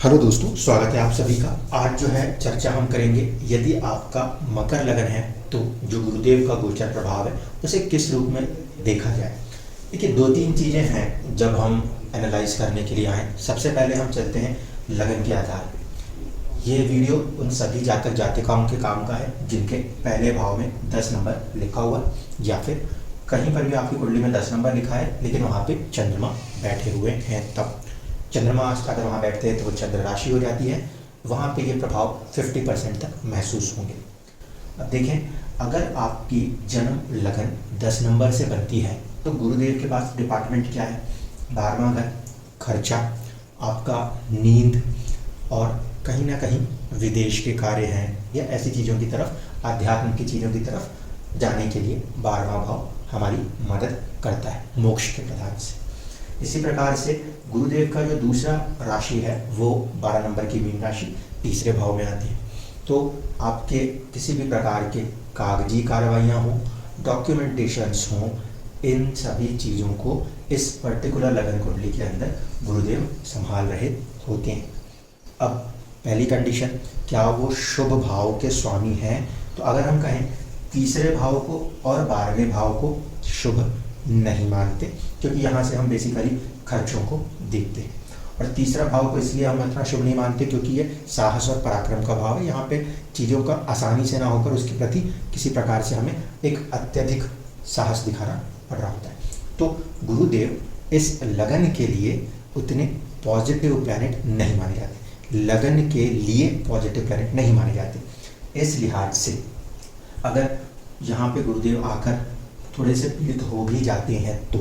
Hello दोस्तों, स्वागत है आप सभी का। आज जो है चर्चा हम करेंगे, यदि आपका मकर लगन है तो जो गुरुदेव का गोचर प्रभाव है उसे किस रूप में देखा जाए। देखिए, दो तीन चीज़ें हैं जब हम एनालाइज करने के लिए आए। सबसे पहले हम चलते हैं लगन के आधार पे। ये वीडियो उन सभी जातक जातिकाओं के काम का है जिनके पहले भाव में 10 नंबर लिखा हुआ, या फिर कहीं पर भी आपकी कुंडली में 10 नंबर लिखा है लेकिन वहाँ पे चंद्रमा बैठे हुए हैं। तब चंद्रमा अगर वहाँ बैठते हैं तो वो चंद्र राशि हो जाती है, वहाँ पे ये प्रभाव 50% तक महसूस होंगे। अब देखें, अगर आपकी जन्म लगन 10 नंबर से बनती है तो गुरुदेव के पास डिपार्टमेंट क्या है? 12वां घर, खर्चा, आपका नींद और कहीं ना कहीं विदेश के कार्य हैं या ऐसी चीज़ों की तरफ, आध्यात्म की चीज़ों की तरफ जाने के लिए 12वां भाव हमारी मदद करता है मोक्ष के प्रधान से। इसी प्रकार से गुरुदेव का जो दूसरा राशि है वो 12 नंबर की मीन राशि तीसरे भाव में आती है। तो आपके किसी भी प्रकार के कागजी कार्रवाइयाँ हों, डॉक्यूमेंटेशंस हों, इन सभी चीज़ों को इस पर्टिकुलर लगन कुंडली के अंदर गुरुदेव संभाल रहे होते हैं। अब पहली कंडीशन, क्या वो शुभ भाव के स्वामी हैं? तो अगर हम कहें तीसरे भाव को और 12वें भाव को शुभ नहीं मानते, क्योंकि यहाँ से हम बेसिकली खर्चों को देखते हैं। और तीसरा भाव को इसलिए हम इतना शुभ नहीं मानते क्योंकि ये साहस और पराक्रम का भाव है। यहाँ पे चीज़ों का आसानी से ना होकर उसके प्रति किसी प्रकार से हमें एक अत्यधिक साहस दिखाना पड़ रहा होता है। तो गुरुदेव इस लगन के लिए उतने पॉजिटिव प्लैनेट नहीं माने जाते, लगन के लिए पॉजिटिव प्लैनेट नहीं माने जाते। इस लिहाज से अगर यहाँ पे गुरुदेव आकर थोड़े से पीड़ित हो भी जाते हैं तो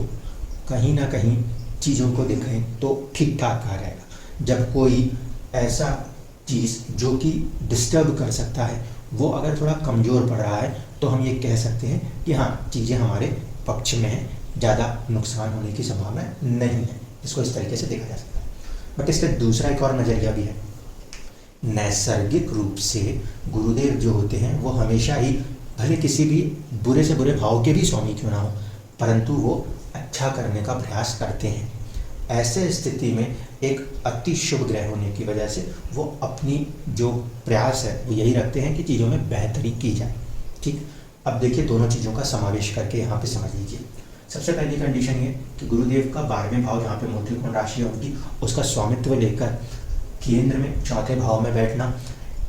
कहीं ना कहीं चीज़ों को देखें तो ठीक ठाक आ जाएगा। जब कोई ऐसा चीज़ जो कि डिस्टर्ब कर सकता है वो अगर थोड़ा कमज़ोर पड़ रहा है तो हम ये कह सकते हैं कि हाँ, चीज़ें हमारे पक्ष में हैं, ज़्यादा नुकसान होने की संभावना नहीं है। इसको इस तरीके से देखा जा सकता है। बट इसका दूसरा एक और नज़रिया भी है। नैसर्गिक रूप से गुरुदेव जो होते हैं वो हमेशा ही, भले किसी भी बुरे से बुरे भाव के भी स्वामी क्यों ना हो, परंतु वो अच्छा करने का प्रयास करते हैं। ऐसे स्थिति में एक अति शुभ ग्रह होने की वजह से वो अपनी जो प्रयास है वो यही रखते हैं कि चीज़ों में बेहतरी की जाए। ठीक, अब देखिए दोनों चीज़ों का समावेश करके यहाँ पे समझ लीजिए। सबसे पहली कंडीशन ये कि गुरुदेव का 12वें भाव जहाँ पे मूल त्रिकोण राशि है उनकी, उसका स्वामित्व लेकर केंद्र में चौथे भाव में बैठना,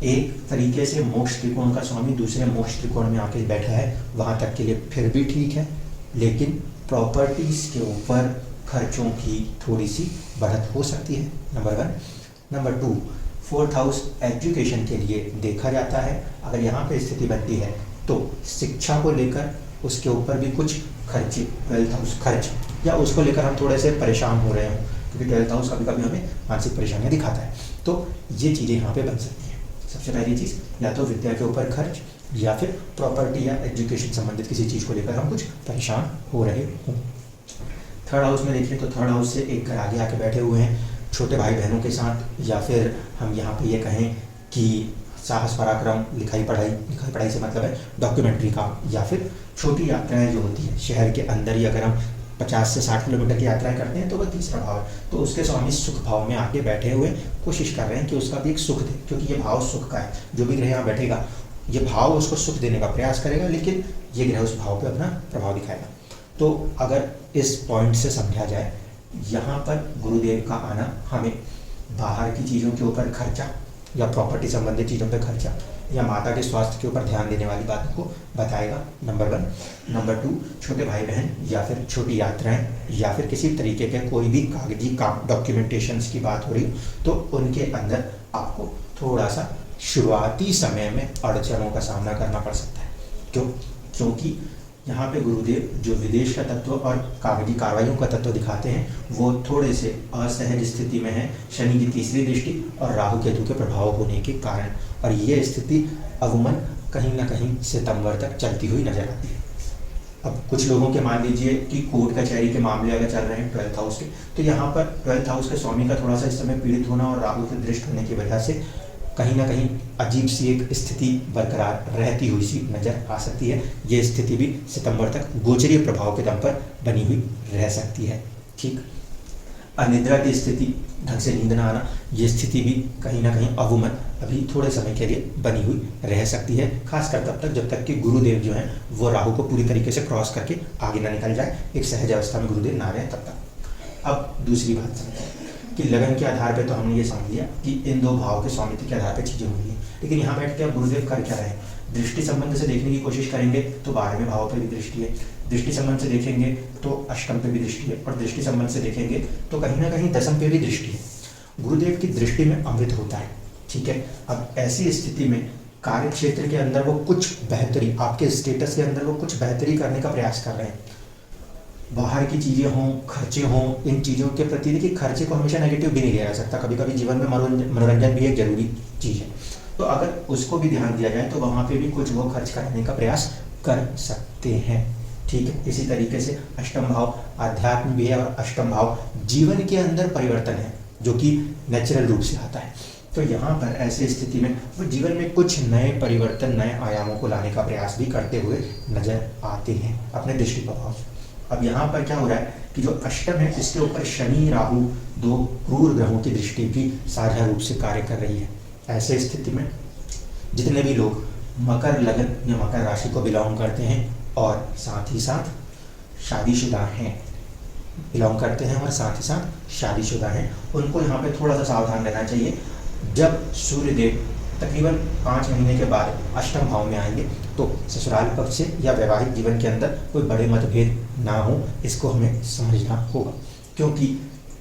एक तरीके से मोक्ष त्रिकोण का स्वामी दूसरे मोक्ष त्रिकोण में आके बैठा है, वहाँ तक के लिए फिर भी ठीक है। लेकिन प्रॉपर्टीज़ के ऊपर खर्चों की थोड़ी सी बढ़त हो सकती है, number 1। Number 2, 4th house education के लिए देखा जाता है। अगर यहाँ पे स्थिति बनती है तो शिक्षा को लेकर उसके ऊपर भी कुछ खर्चे, 12th हाउस खर्च, या उसको लेकर हम थोड़े से परेशान हो रहे हों, क्योंकि 12th हाउस कभी कभी हमें मानसिक परेशानियाँ दिखाता है। तो ये चीज़ें यहाँ पे बन सकती हैं। सबसे पहली चीज़, या तो विद्या के ऊपर खर्च या फिर प्रॉपर्टी या एजुकेशन संबंधित किसी चीज़ को लेकर हम कुछ परेशान हो रहे हों। 3rd हाउस में देखें तो 3rd हाउस से एक घर आगे आके बैठे हुए हैं छोटे भाई बहनों के साथ, या फिर हम यहाँ पे ये कहें कि साहस पराक्रम, लिखाई पढ़ाई से मतलब है डॉक्यूमेंट्री काम, या फिर छोटी यात्राएं जो होती हैं शहर के अंदर ही, अगर हम 50 से 60 किलोमीटर की यात्राएं करते हैं तो वह तीसरा भाव है। तो उसके स्वामी सुख भाव में आके बैठे हुए कोशिश कर रहे हैं कि उसका भी एक सुख दे, क्योंकि ये भाव सुख का है। जो भी ग्रह यहाँ बैठेगा ये भाव उसको सुख देने का प्रयास करेगा, लेकिन ये ग्रह उस भाव पे अपना प्रभाव दिखाएगा। तो अगर इस पॉइंट से समझा जाए, यहाँ पर गुरुदेव का आना हमें बाहर की चीज़ों के ऊपर खर्चा या प्रॉपर्टी संबंधित चीज़ों पर खर्चा या माता के स्वास्थ्य के ऊपर ध्यान देने वाली बातों को बताएगा, नंबर 1। नंबर 2, छोटे भाई बहन या फिर छोटी यात्राएं या फिर किसी तरीके के कोई भी कागजी काम, डॉक्यूमेंटेशंस की बात हो रही तो उनके अंदर आपको थोड़ा सा शुरुआती समय में अड़चनों का सामना करना पड़ सकता है। क्योंकि यहाँ पे गुरुदेव जो विदेश का तत्व और कागजी कार्रवाइयों का तत्व दिखाते हैं वो थोड़े से असहज स्थिति में है, शनि की तीसरी दृष्टि और राहु केतु के प्रभाव होने के कारण। और ये स्थिति अमूमन कहीं ना कहीं सितंबर तक चलती हुई नजर आती है। अब कुछ लोगों के मान लीजिए कि कोर्ट कचहरी के मामले अगर चल रहे हैं 12th हाउस के, तो यहाँ पर 12th हाउस के स्वामी का थोड़ा सा इस समय पीड़ित होना और राहु के दृष्ट होने की वजह से कहीं ना कहीं अजीब सी एक स्थिति बरकरार रहती हुई सी नजर आ सकती है। ये स्थिति भी सितंबर तक गोचरीय प्रभाव के दम पर बनी हुई रह सकती है। ठीक, अनिद्रा की स्थिति, ढंग से नींद ना आना, ये स्थिति भी कहीं ना कहीं अवमन अभी थोड़े समय के लिए बनी हुई रह सकती है, खासकर तब तक जब तक कि गुरुदेव जो है वो राहु को पूरी तरीके से क्रॉस करके आगे ना निकल जाए, एक सहज अवस्था में गुरुदेव ना रहे तब तक। अब दूसरी बात समझें कि लगन के आधार पर तो हमने ये समझ लिया कि इन दो भाव के स्वामित्व के आधार पर चीज़ें हुई हैं, लेकिन यहाँ बैठ के अब गुरुदेव कर क्या रहे हैं? दृष्टि संबंध से देखने की कोशिश करेंगे तो 12वें भाव पर भी दृष्टि है, दृष्टि संबंध से देखेंगे तो अष्टम पे भी दृष्टि है, और दृष्टि संबंध से देखेंगे तो कहीं ना कहीं दशम पे भी दृष्टि है। गुरुदेव की दृष्टि में अमृत होता है, ठीक है। अब ऐसी स्थिति में कार्य क्षेत्र के अंदर वो कुछ बेहतरी, आपके स्टेटस के अंदर वो कुछ बेहतरी करने का प्रयास कर रहे हैं। बाहर की चीज़ें हों, खर्चे हों, इन चीज़ों के प्रति देखिए, खर्चे को हमेशा नेगेटिव भी नहीं लिया जा सकता, कभी कभी जीवन में मनोरंजन भी एक जरूरी चीज़ है, तो अगर उसको भी ध्यान दिया जाए तो वहाँ पे भी कुछ वो खर्च करने का प्रयास कर सकते हैं, ठीक है। इसी तरीके से अष्टम भाव आध्यात्म भी है और अष्टम भाव जीवन के अंदर परिवर्तन है जो कि नेचुरल रूप से आता है। तो यहाँ पर ऐसी स्थिति में वो जीवन में कुछ नए परिवर्तन, नए आयामों को लाने का प्रयास भी करते हुए नजर आते हैं अपने दृष्टि प्रभाव से। अब यहाँ पर क्या हो रहा है कि जो अष्टम है इसके ऊपर शनि राहु दो क्रूर ग्रहों की दृष्टि भी साझा रूप से कार्य कर रही है। ऐसे स्थिति में जितने भी लोग मकर लगन या मकर राशि को बिलोंग करते हैं और साथ ही साथ शादीशुदा हैं, बिलोंग करते हैं और साथ ही साथ शादीशुदा हैं, उनको यहाँ पे थोड़ा सा सावधान रहना चाहिए। जब सूर्यदेव तकरीबन 5 महीने के बाद अष्टम भाव में आएंगे तो ससुराल पक्ष से या वैवाहिक जीवन के अंदर कोई बड़े मतभेद ना हो, इसको हमें समझना होगा, क्योंकि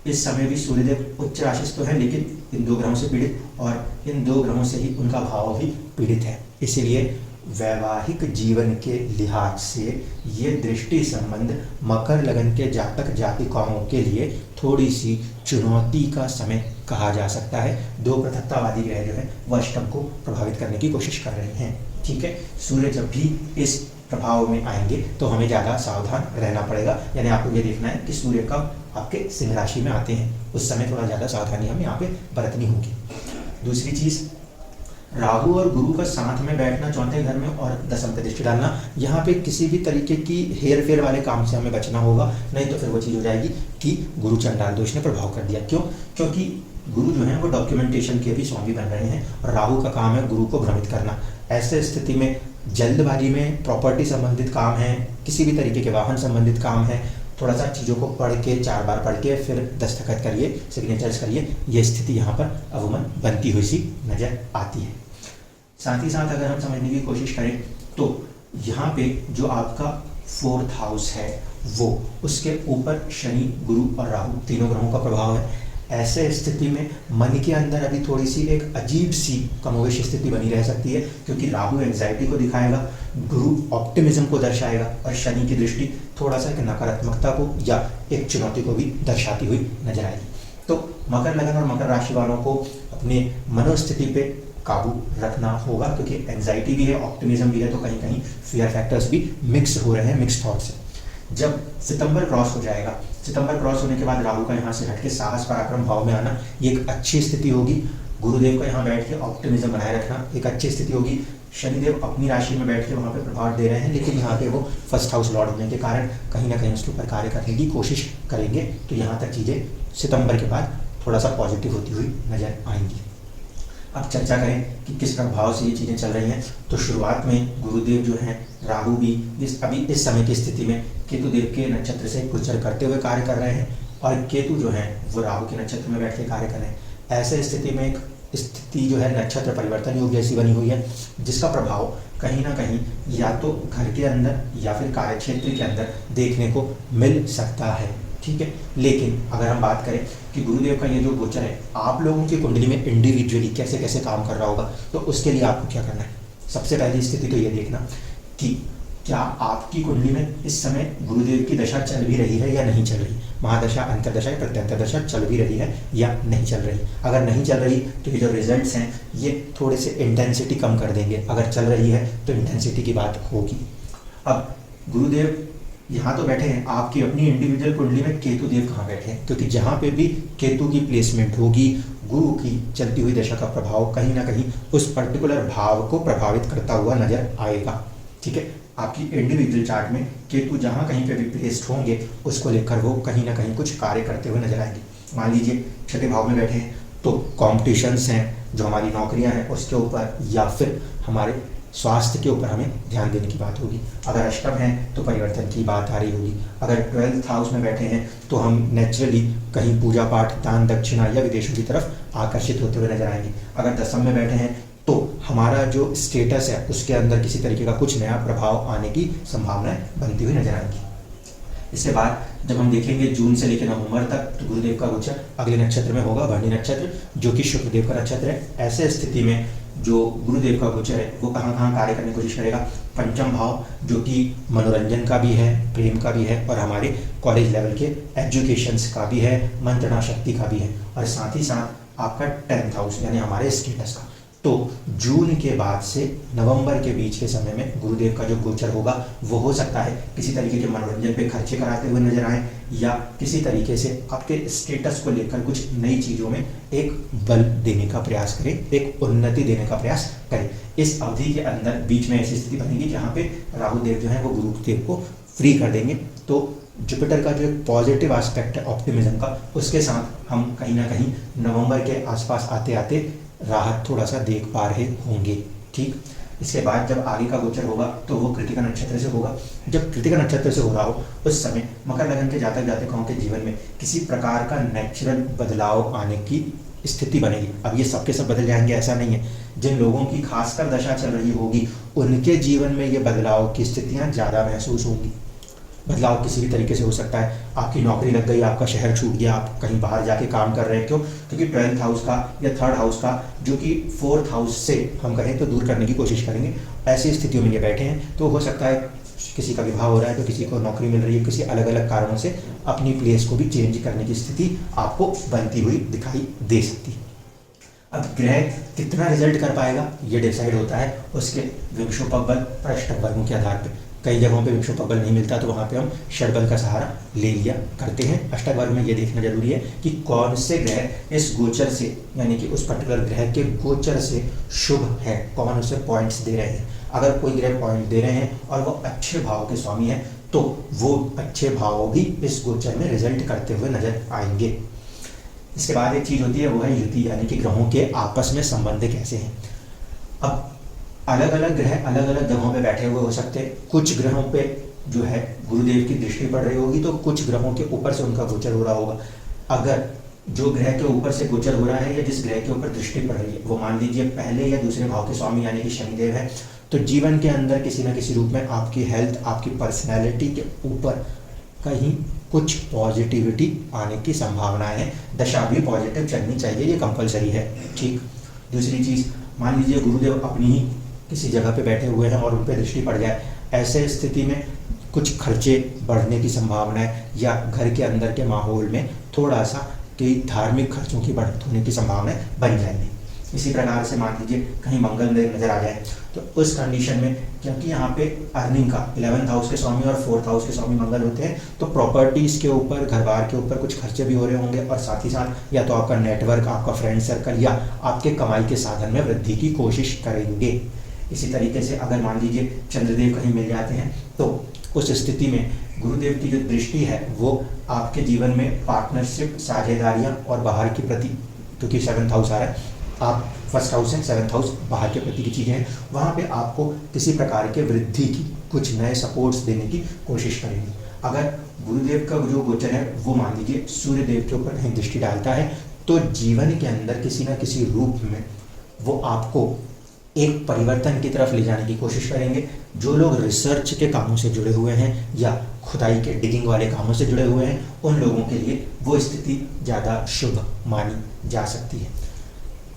इस समय भी सूर्यदेव उच्च राशि तो है लेकिन इन दो ग्रहों से पीड़ित, और इन दो ग्रहों से ही उनका भाव भी पीड़ित है। इसलिए वैवाहिक जीवन के लिहाज से ये दृष्टि संबंध मकर लगन के जातक जातिकाओं के लिए थोड़ी सी चुनौती का समय कहा जा सकता है। दो पृथकतावादी ग्रह जो है वह अष्टम को प्रभावित करने की कोशिश कर रहे हैं, ठीक है। सूर्य जब भी इस प्रभाव में आएंगे तो हमें ज़्यादा सावधान रहना पड़ेगा, यानी आपको ये देखना है कि सूर्य कब आपके सिंह राशि में आते हैं, उस समय थोड़ा ज़्यादा सावधानी हमें यहाँ पे बरतनी होगी। दूसरी चीज़, राहु और गुरु का साथ में बैठना चौथे घर में और दशम पे दृष्टि डालना, यहाँ पे किसी भी तरीके की हेर फेर वाले काम से हमें बचना होगा, नहीं तो फिर वो चीज़ हो जाएगी कि गुरु चंडाल दोष ने प्रभाव कर दिया। क्यों? क्योंकि गुरु जो है वो डॉक्यूमेंटेशन के भी स्वामी बन रहे हैं और राहु का काम है गुरु को भ्रमित करना। ऐसे स्थिति में जल्दबाजी में प्रॉपर्टी संबंधित काम है, किसी भी तरीके के वाहन संबंधित काम है, थोड़ा सा चीज़ों को पढ़ के 4 बार पढ़ के फिर दस्तखत करिए, सिग्नेचर्स करिए, ये स्थिति यहाँ पर अवमन बनती हुई सी नजर आती है। साथ ही साथ अगर हम समझने की कोशिश करें तो यहाँ पे जो आपका 4th हाउस है वो, उसके ऊपर शनि गुरु और राहु तीनों ग्रहों का प्रभाव है। ऐसे स्थिति में मन के अंदर अभी थोड़ी सी एक अजीब सी कमोवेश स्थिति बनी रह सकती है, क्योंकि राहु एंजाइटी को दिखाएगा, गुरु ऑप्टिमिज्म को दर्शाएगा और शनि की दृष्टि थोड़ा सा एक नकारात्मकता को या एक चुनौती को भी दर्शाती हुई नजर आएगी। तो मकर लगन और मकर राशि वालों को अपने मनोस्थिति पे काबू रखना होगा, क्योंकि एंजाइटी भी है, ऑप्टिमिज्म भी है, तो कहीं कहीं फियर फैक्टर्स भी मिक्स हो रहे हैं, मिक्स थॉट्स से। जब सितंबर क्रॉस हो जाएगा, सितंबर क्रॉस होने के बाद राहु का यहाँ से हटके साहस पराक्रम भाव में आना, ये एक अच्छी स्थिति होगी। गुरुदेव का यहाँ बैठ के ऑप्टिमिज्म बनाए रखना एक अच्छी स्थिति होगी। शनिदेव अपनी राशि में बैठ के वहाँ पे प्रभाव दे रहे हैं, लेकिन यहाँ पे वो 1st हाउस लॉर्ड होने के कारण कहीं ना कहीं उसके ऊपर कार्य करने की कोशिश करेंगे। तो यहाँ तक चीज़ें सितंबर के बाद थोड़ा सा पॉजिटिव होती हुई नजर आएंगी। अब चर्चा करें कि किस प्रभाव से ये चीज़ें चल रही हैं। तो शुरुआत में गुरुदेव जो हैं, राहु भी अभी इस समय की स्थिति में केतु देव के नक्षत्र से गोचर करते हुए कार्य कर रहे हैं, और केतु जो है वो राहु के नक्षत्र में बैठ के कार्य कर रहे हैं। ऐसे स्थिति में एक स्थिति जो है नक्षत्र परिवर्तन योग जैसी बनी हुई है, जिसका प्रभाव कहीं ना कहीं या तो घर के अंदर या फिर कार्यक्षेत्र के अंदर देखने को मिल सकता है, ठीक है। लेकिन अगर हम बात करें कि गुरुदेव का ये जो गोचर है आप लोगों की कुंडली में इंडिविजुअली कैसे कैसे काम कर रहा होगा, तो उसके लिए आपको क्या करना है? सबसे पहली स्थिति तो ये देखना कि क्या आपकी कुंडली में इस समय गुरुदेव की दशा चल भी रही है या नहीं चल रही, महादशा, अंतरदशा या प्रत्यंतर दशा चल भी रही है या नहीं चल रही। अगर नहीं चल रही तो ये जो रिजल्ट्स हैं ये थोड़े से इंटेंसिटी कम कर देंगे, अगर चल रही है तो इंटेंसिटी की बात होगी। अब गुरुदेव यहाँ तो बैठे हैं, आपकी अपनी इंडिविजुअल कुंडली में केतु देव कहाँ बैठे हैं? क्योंकि जहाँ पे भी केतु की प्लेसमेंट होगी, गुरु की चलती हुई दशा का प्रभाव कहीं ना कहीं उस पर्टिकुलर भाव को प्रभावित करता हुआ नजर आएगा, ठीक है। आपकी इंडिविजुअल चार्ट में केतु जहाँ कहीं पे भी प्लेस्ड होंगे उसको लेकर वो कहीं ना कहीं कुछ कार्य करते हुए नजर आएंगे। मान लीजिए छठे भाव में बैठे हैं तो कॉम्पिटिशन्स हैं, जो हमारी नौकरियां हैं उसके ऊपर, या फिर हमारे स्वास्थ्य के ऊपर हमें ध्यान देने की बात होगी। अगर अष्टम है तो परिवर्तन की बात आ रही होगी। अगर 12th हाउस में बैठे हैं तो हम नेचुरली कहीं पूजा पाठ, दान दक्षिणा या विदेशों की तरफ आकर्षित होते हुए नजर आएंगे। अगर दसम में बैठे हैं तो हमारा जो स्टेटस है उसके अंदर किसी तरीके का कुछ नया प्रभाव आने की संभावनाएं बनती हुई नजर आएंगी। इसके बाद जब हम देखेंगे जून से लेकर नवंबर तक, तो गुरुदेव का गोचर अगले नक्षत्र में होगा, भरणी नक्षत्र, जो कि शुक्रदेव का नक्षत्र है। ऐसे स्थिति में जो गुरुदेव का गोचर है वो कहाँ कहाँ कार्य करने की कोशिश करेगा। पंचम भाव जो कि मनोरंजन का भी है, प्रेम का भी है, और हमारे कॉलेज लेवल के एजुकेशंस का भी है, मंत्रणा शक्ति का भी है, और साथ ही साथ आपका 10th हाउस यानी हमारे स्टेटस का। तो जून के बाद से नवंबर के बीच के समय में गुरुदेव का जो गोचर होगा वो हो सकता है किसी तरीके के मनोरंजन पे खर्चे कराते हुए नजर आए, या किसी तरीके से आपके स्टेटस को लेकर कुछ नई चीज़ों में एक बल देने का प्रयास करें, एक उन्नति देने का प्रयास करें। इस अवधि के अंदर बीच में ऐसी स्थिति बनेगी जहाँ पे राहु देव जो है वो गुरुदेव को फ्री कर देंगे। तो जुपिटर का जो एक पॉजिटिव एस्पेक्ट है ऑप्टिमिज्म का, उसके साथ हम कहीं ना कहीं नवंबर के आसपास आते आते राहत थोड़ा सा देख पा रहे होंगे। ठीक, इसके बाद जब आगे का गोचर होगा तो वो कृतिका नक्षत्र से होगा। जब कृतिका नक्षत्र से हो रहा हो उस समय मकर लगन के जातक जातिकाओं के जीवन में किसी प्रकार का नेचुरल बदलाव आने की स्थिति बनेगी। अब ये सबके सब बदल जाएंगे ऐसा नहीं है, जिन लोगों की खासकर दशा चल रही होगी उनके जीवन में ये बदलाव की स्थितियाँ ज़्यादा महसूस होंगी। बदलाव किसी भी तरीके से हो सकता है, आपकी नौकरी लग गई, आपका शहर छूट गया, आप कहीं बाहर जाके काम कर रहे हैं, क्यों? क्योंकि 12th हाउस का या 3rd हाउस का जो कि 4th हाउस से हम कहें तो दूर करने की कोशिश करेंगे। ऐसी स्थितियों में ये बैठे हैं तो हो सकता है किसी का विवाह हो रहा है तो किसी को नौकरी मिल रही है, किसी अलग अलग कारणों से अपनी प्लेस को भी चेंज करने की स्थिति आपको बनती हुई दिखाई दे सकती है। अब ग्रह कितना रिजल्ट कर पाएगा ये डिसाइड होता है उसके विक्षोपक बल और अष्टक वर्गों के आधार पर। कई जगहों पे विक्षोपक बल नहीं मिलता तो वहाँ पे हम षडबल का सहारा ले लिया करते हैं। अष्टक वर्ग में ये देखना जरूरी है कि कौन से ग्रह इस गोचर से, यानी कि उस पर्टिकुलर ग्रह के गोचर से शुभ है, कौन उसे पॉइंट्स दे रहे हैं। अगर कोई ग्रह पॉइंट दे रहे हैं और वो अच्छे भाव के स्वामी है तो वो अच्छे भाव भी इस गोचर में रिजल्ट करते हुए नजर आएंगे। इसके बाद एक चीज होती है वो है युति, यानी कि ग्रहों के आपस में संबंध कैसे हैं। अब अलग अलग ग्रह अलग अलग जगहों पे बैठे हुए हो सकते हैं। कुछ ग्रहों पे जो है गुरुदेव की दृष्टि पड़ रही होगी तो कुछ ग्रहों के ऊपर से उनका गोचर हो रहा होगा। अगर जो ग्रह के ऊपर से गोचर हो रहा है या जिस ग्रह के ऊपर दृष्टि पड़ रही है वो मान लीजिए पहले या दूसरे भाव के स्वामी यानी कि शनिदेव है, तो जीवन के अंदर किसी न किसी रूप में आपकी हेल्थ, आपकी पर्सनैलिटी के ऊपर कहीं कुछ पॉजिटिविटी आने की संभावनाएं है। दशा भी पॉजिटिव चलनी चाहिए, ये कंपलसरी है। ठीक, दूसरी चीज़, मान लीजिए गुरुदेव अपनी ही किसी जगह पे बैठे हुए हैं और उन पर दृष्टि पड़ जाए, ऐसे स्थिति में कुछ खर्चे बढ़ने की संभावना है या घर के अंदर के माहौल में थोड़ा सा कई धार्मिक खर्चों की बढ़त होने की संभावनाएं बन जाएंगी। इसी प्रकार से मान लीजिए कहीं मंगल नजर आ जाए तो उस कंडीशन में, क्योंकि यहाँ पे अर्निंग का 11th हाउस के स्वामी और 4th हाउस के स्वामी मंगल होते हैं, तो प्रॉपर्टीज़ के ऊपर, घर बार के ऊपर कुछ खर्चे भी हो रहे होंगे, और साथ ही साथ या तो आपका नेटवर्क, आपका फ्रेंड सर्कल या आपके कमाई के साधन में वृद्धि की कोशिश करेंगे। इसी तरीके से अगर मान लीजिए चंद्रदेव कहीं मिल जाते हैं तो उस स्थिति में गुरुदेव की जो दृष्टि है वो आपके जीवन में पार्टनरशिप, साझेदारियाँ और बाहर के प्रति, क्योंकि 7th हाउस आ रहा है, आप 1st हाउस है, 7th हाउस बाहर के प्रति की चीज़ें हैं, वहाँ पे आपको किसी प्रकार के वृद्धि की, कुछ नए सपोर्ट्स देने की कोशिश करेंगे। अगर गुरुदेव का जो गोचर है वो मान लीजिए सूर्य देव के ऊपर कहीं दृष्टि डालता है तो जीवन के अंदर किसी न किसी रूप में वो आपको एक परिवर्तन की तरफ ले जाने की कोशिश करेंगे। जो लोग रिसर्च के कामों से जुड़े हुए हैं या खुदाई के डिगिंग वाले कामों से जुड़े हुए हैं उन लोगों के लिए वो स्थिति ज़्यादा शुभ मानी जा सकती है।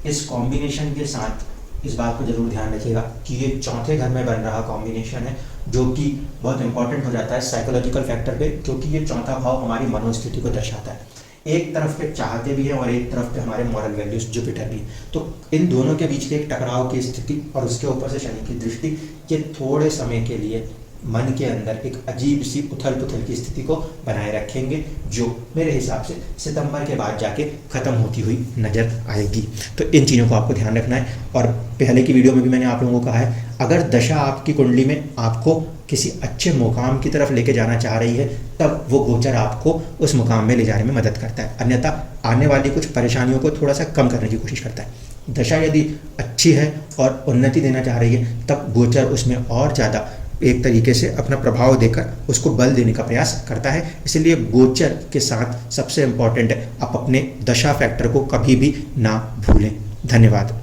इस कॉम्बिनेशन के साथ इस बात को जरूर ध्यान रखिएगा कि ये चौथे घर में बन रहा कॉम्बिनेशन है जो कि बहुत इंपॉर्टेंट हो जाता है साइकोलॉजिकल फैक्टर पे, क्योंकि ये चौथा भाव हमारी मनोस्थिति को दर्शाता है। एक तरफ पे चाहते भी हैं और एक तरफ पे हमारे मॉरल वैल्यूज जुपिटर भी, तो इन दोनों के बीच के एक टकराव की स्थिति और उसके ऊपर से शनि की दृष्टि, ये थोड़े समय के लिए मन के अंदर एक अजीब सी उथल पुथल की स्थिति को बनाए रखेंगे, जो मेरे हिसाब से सितंबर के बाद जाके ख़त्म होती हुई नज़र आएगी। तो इन चीज़ों को आपको ध्यान रखना है। और पहले की वीडियो में भी मैंने आप लोगों को कहा है, अगर दशा आपकी कुंडली में आपको किसी अच्छे मुकाम की तरफ लेके जाना चाह रही है, तब वो गोचर आपको उस मुकाम में ले जाने में मदद करता है, अन्यथा आने वाली कुछ परेशानियों को थोड़ा सा कम करने की कोशिश करता है। दशा यदि अच्छी है और उन्नति देना चाह रही है, तब गोचर उसमें और ज़्यादा एक तरीके से अपना प्रभाव देकर उसको बल देने का प्रयास करता है। इसलिए गोचर के साथ सबसे इम्पॉर्टेंट है, आप अपने दशा फैक्टर को कभी भी ना भूलें। धन्यवाद।